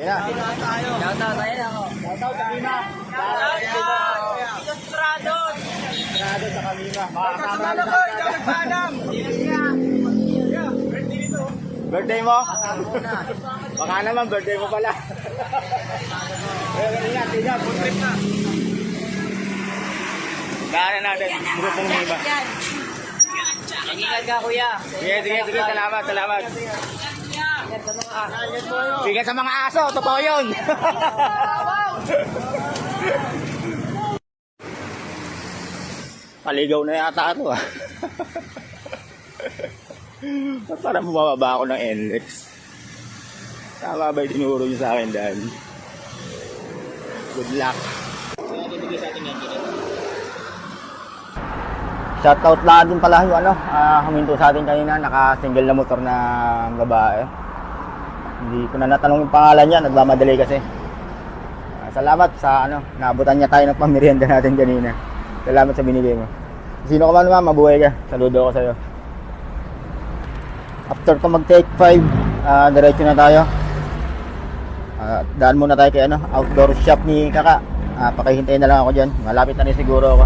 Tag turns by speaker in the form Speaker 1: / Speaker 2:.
Speaker 1: Yeah.
Speaker 2: Shoutout tayo ako.
Speaker 1: Shoutout sa Lima.
Speaker 2: Ilustrados.
Speaker 1: Grado sa Kalima.
Speaker 3: Kasama ko, ikaw nagpaalam.
Speaker 1: Birthday mo? Baka naman, birthday mo pala. Ingat, ingat. Food trip na. Daanan natin. Grupong Lima.
Speaker 2: Ingat ka kuya.
Speaker 1: Sige, sige, sige. Salamat, salamat. Bigat sa mga aso. Totoo yun. Paligaw na yata ito ah. Para bumababa ako ng NLEX. Tama ba yung tinuro nyo sa akin dahil? Good luck. Shoutout lang din pala yung huminto sa atin kanina, naka-single na motor na babae. Hindi ko na natanong yung pangalan niya, nagmamadali kasi. Salamat sa naabutan niya tayo ng pamirienda natin kanina. Salamat sa binigay mo. Sino ka man naman, mabuhay ka. Saludo ko sa'yo. After ko mag-take 5, diretso na tayo. Daan muna tayo kay outdoor shop ni Kaka. Pakihintayin na lang ako dyan. Malapit na rin siguro ako.